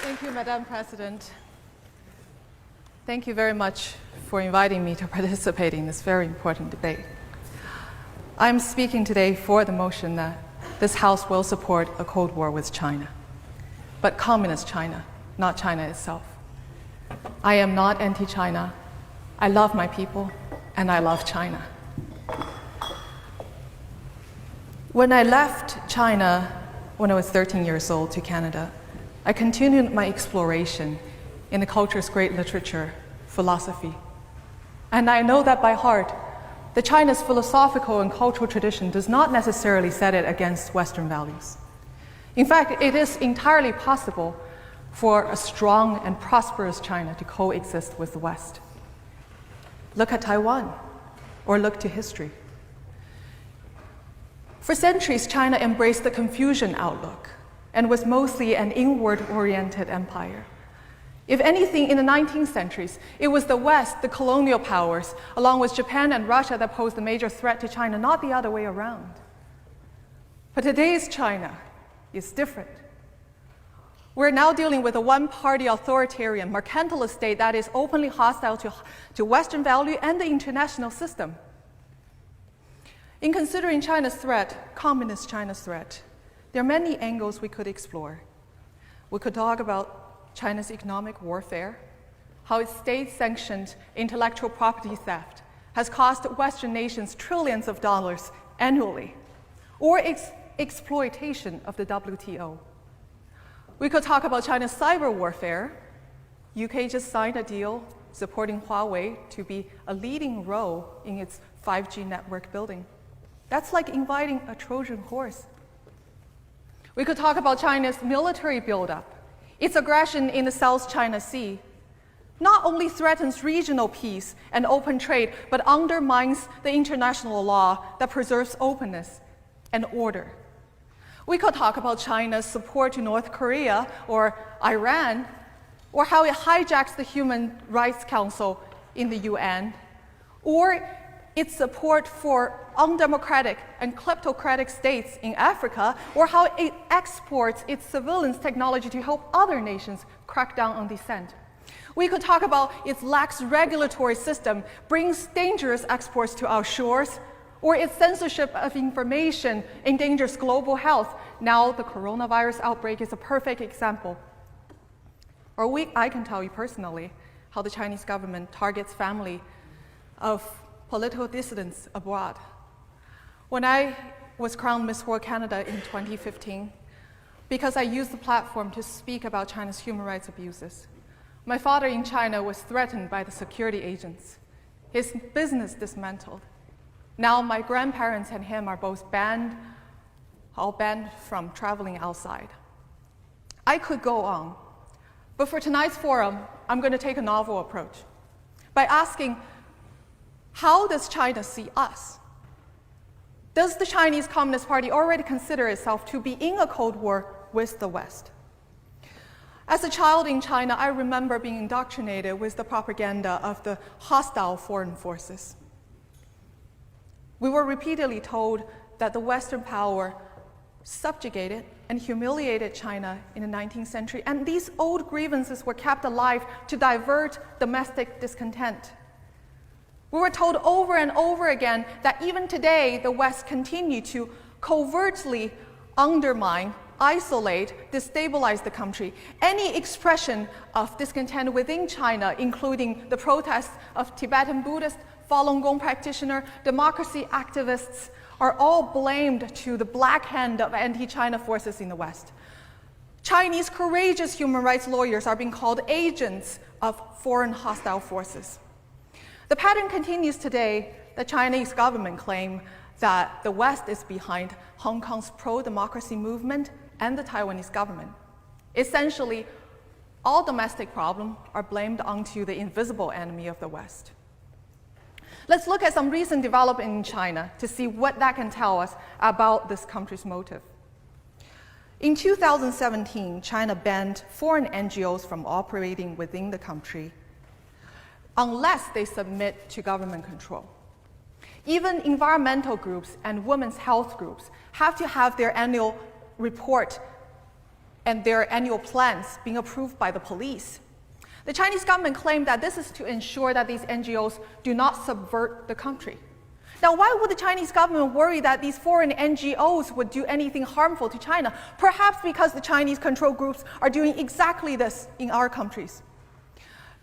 Thank you, Madam President. Thank you very much for inviting me to participate in this very important debate. I'm speaking today for the motion that this House will support a Cold War with China, but communist China, not China itself. I am not anti-China. I love my people, and I love China. When I left China when I was 13 years old to Canada, I continued my exploration in the culture's great literature, philosophy. And I know that by heart, that China's philosophical and cultural tradition does not necessarily set it against Western values. In fact, it is entirely possible for a strong and prosperous China to coexist with the West. Look at Taiwan, or look to history. For centuries, China embraced the Confucian outlook and was mostly an inward-oriented empire. If anything, in the 19th centuries, it was the West, the colonial powers, along with Japan and Russia, that posed a major threat to China, not the other way around. But today's China is different. We're now dealing with a one-party authoritarian, mercantilist state that is openly hostile to Western value and the international system. In considering China's threat, communist China's threat, there are many angles we could explore. We could talk about China's economic warfare, how its state-sanctioned intellectual property theft has cost Western nations trillions of dollars annually, or its exploitation of the WTO. We could talk about China's cyber warfare. UK just signed a deal supporting Huawei to be a leading role in its 5G network building. That's like inviting a Trojan horse. We could talk about China's military buildup. Its aggression in the South China Sea not only threatens regional peace and open trade, but undermines the international law that preserves openness and order. We could talk about China's support to North Korea or Iran, or how it hijacks the Human Rights Council in the UN, or its support for undemocratic and kleptocratic states in Africa, or how it exports its surveillance technology to help other nations crack down on dissent. We could talk about its lax regulatory system brings dangerous exports to our shores, or its censorship of information endangers global health. Now the coronavirus outbreak is a perfect example. Or I can tell you personally how the Chinese government targets family of political dissidents abroad. When I was crowned Miss World Canada in 2015, because I used the platform to speak about China's human rights abuses, my father in China was threatened by the security agents, his business dismantled. Now my grandparents and him are both all banned from traveling outside. I could go on, but for tonight's forum, I'm going to take a novel approach by asking, how does China see us? Does the Chinese Communist Party already consider itself to be in a Cold War with the West? As a child in China, I remember being indoctrinated with the propaganda of the hostile foreign forces. We were repeatedly told that the Western power subjugated and humiliated China in the 19th century, and these old grievances were kept alive to divert domestic discontent. We were told over and over again that even today, the West continues to covertly undermine, isolate, destabilize the country. Any expression of discontent within China, including the protests of Tibetan Buddhists, Falun Gong practitioners, democracy activists, are all blamed to the black hand of anti-China forces in the West. Chinese courageous human rights lawyers are being called agents of foreign hostile forces. The pattern continues today. The Chinese government claims that the West is behind Hong Kong's pro-democracy movement and the Taiwanese government. Essentially, all domestic problems are blamed onto the invisible enemy of the West. Let's look at some recent development in China to see what that can tell us about this country's motive. In 2017, China banned foreign NGOs from operating within the country unless they submit to government control. Even environmental groups and women's health groups have to have their annual report and their annual plans being approved by the police. The Chinese government claimed that this is to ensure that these NGOs do not subvert the country. Now, why would the Chinese government worry that these foreign NGOs would do anything harmful to China? Perhaps because the Chinese control groups are doing exactly this in our countries.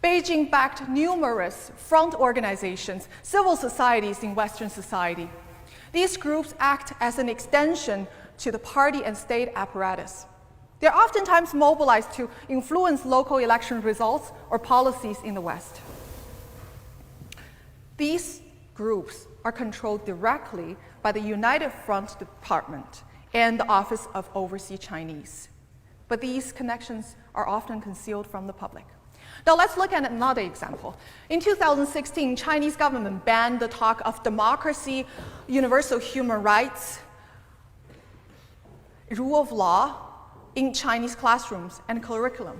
Beijing backed numerous front organizations, civil societies in Western society. These groups act as an extension to the party and state apparatus. They're oftentimes mobilized to influence local election results or policies in the West. These groups are controlled directly by the United Front Department and the Office of Overseas Chinese. But these connections are often concealed from the public. Now let's look at another example. In 2016, Chinese government banned the talk of democracy, universal human rights, rule of law in Chinese classrooms and curriculum.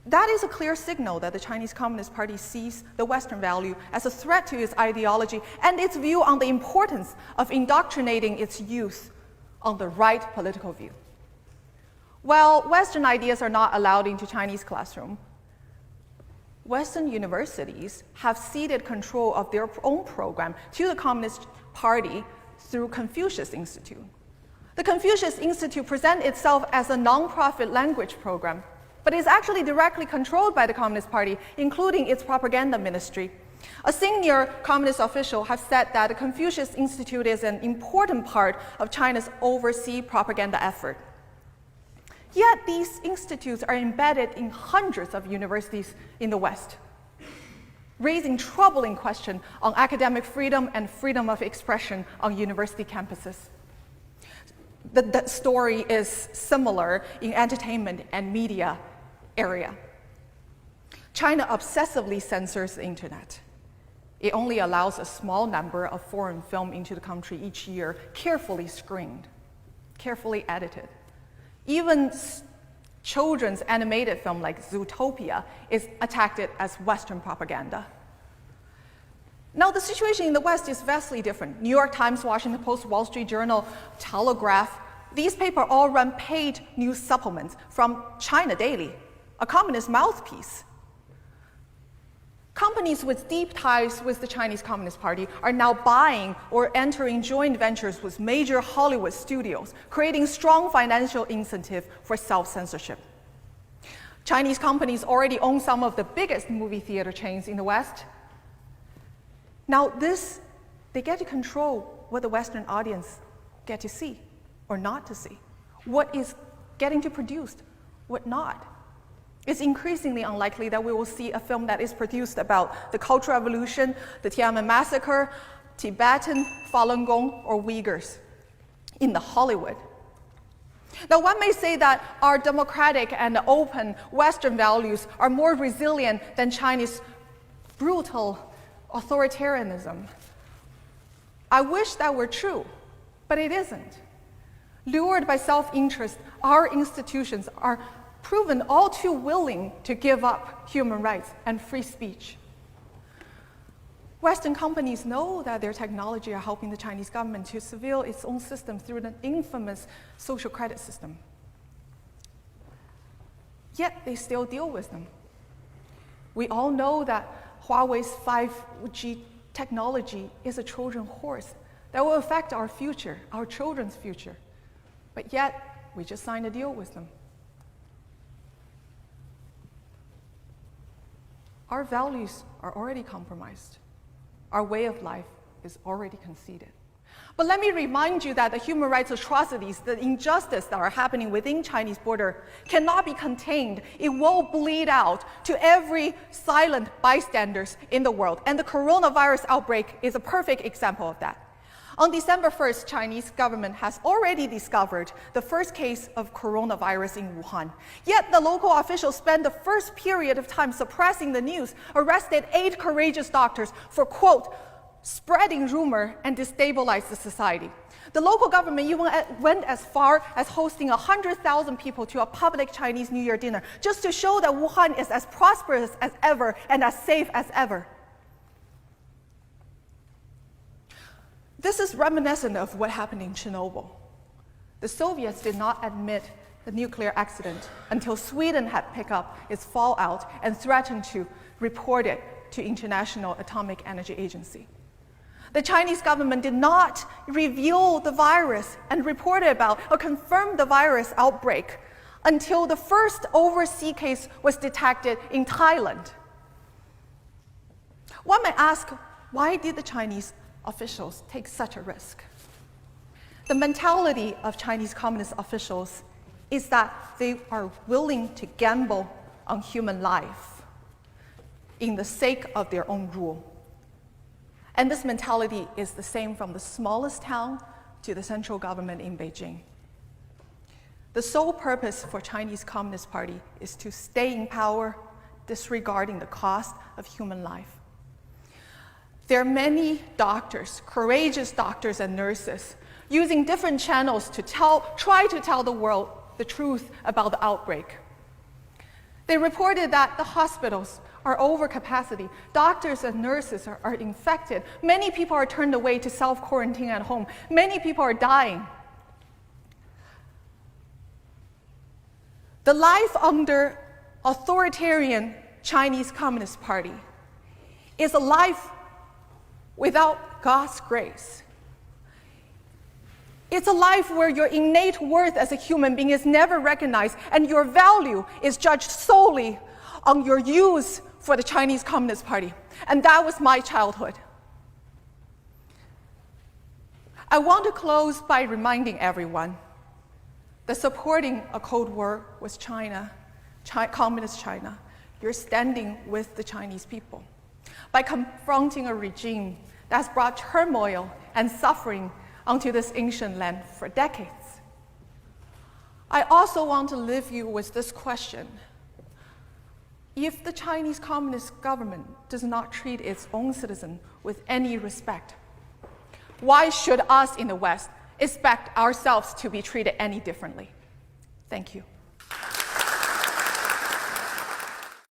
That is a clear signal that the Chinese Communist Party sees the Western value as a threat to its ideology and its view on the importance of indoctrinating its youth on the right political view. While Western ideas are not allowed into Chinese classroom, Western universities have ceded control of their own program to the Communist Party through Confucius Institute. The Confucius Institute presents itself as a non-profit language program, but is actually directly controlled by the Communist Party, including its propaganda ministry. A senior communist official has said that the Confucius Institute is an important part of China's overseas propaganda effort. Yet these institutes are embedded in hundreds of universities in the West, raising troubling questions on academic freedom and freedom of expression on university campuses. The story is similar in entertainment and media area. China obsessively censors the internet. It only allows a small number of foreign film into the country each year, carefully screened, carefully edited. Even children's animated film like Zootopia is attacked as Western propaganda. Now, the situation in the West is vastly different. New York Times, Washington Post, Wall Street Journal, Telegraph, these papers all run paid news supplements from China Daily, a communist mouthpiece. Companies with deep ties with the Chinese Communist Party are now buying or entering joint ventures with major Hollywood studios, creating strong financial incentive for self-censorship. Chinese companies already own some of the biggest movie theater chains in the West. Now they get to control what the Western audience get to see or not to see, what is getting to produced, what not. It's increasingly unlikely that we will see a film that is produced about the Cultural Revolution, the Tiananmen Massacre, Tibetan, Falun Gong, or Uyghurs in the Hollywood. Now, one may say that our democratic and open Western values are more resilient than Chinese brutal authoritarianism. I wish that were true, but it isn't. Lured by self-interest, our institutions are proven all too willing to give up human rights and free speech. Western companies know that their technology are helping the Chinese government to surveil its own system through the infamous social credit system. Yet they still deal with them. We all know that Huawei's 5G technology is a Trojan horse that will affect our future, our children's future. But yet, we just signed a deal with them. Our values are already compromised. Our way of life is already conceded. But let me remind you that the human rights atrocities, the injustice that are happening within Chinese border cannot be contained. It will bleed out to every silent bystanders in the world. And the coronavirus outbreak is a perfect example of that. On December 1st, Chinese government has already discovered the first case of coronavirus in Wuhan. Yet the local officials spent the first period of time suppressing the news, arrested 8 courageous doctors for, quote, spreading rumor and destabilize the society. The local government even went as far as hosting 100,000 people to a public Chinese New Year dinner, just to show that Wuhan is as prosperous as ever and as safe as ever. This is reminiscent of what happened in Chernobyl. The Soviets did not admit the nuclear accident until Sweden had picked up its fallout and threatened to report it to International Atomic Energy Agency. The Chinese government did not reveal the virus and report about or confirm the virus outbreak until the first overseas case was detected in Thailand. One may ask, why did the Chinese officials take such a risk? The mentality of Chinese Communist officials is that they are willing to gamble on human life in the sake of their own rule. And this mentality is the same from the smallest town to the central government in Beijing. The sole purpose for Chinese Communist Party is to stay in power, disregarding the cost of human life. There are many doctors, courageous doctors and nurses, using different channels to try to tell the world the truth about the outbreak. They reported that the hospitals are over capacity. Doctors and nurses are infected. Many people are turned away to self-quarantine at home. Many people are dying. The life under authoritarian Chinese Communist Party is a life without God's grace. It's a life where your innate worth as a human being is never recognized and your value is judged solely on your use for the Chinese Communist Party. And that was my childhood. I want to close by reminding everyone that supporting a Cold War with China, Communist China, you're standing with the Chinese people. By confronting a regime that has brought turmoil and suffering onto this ancient land for decades. I also want to leave you with this question. If the Chinese Communist government does not treat its own citizens with any respect, why should us in the West expect ourselves to be treated any differently? Thank you.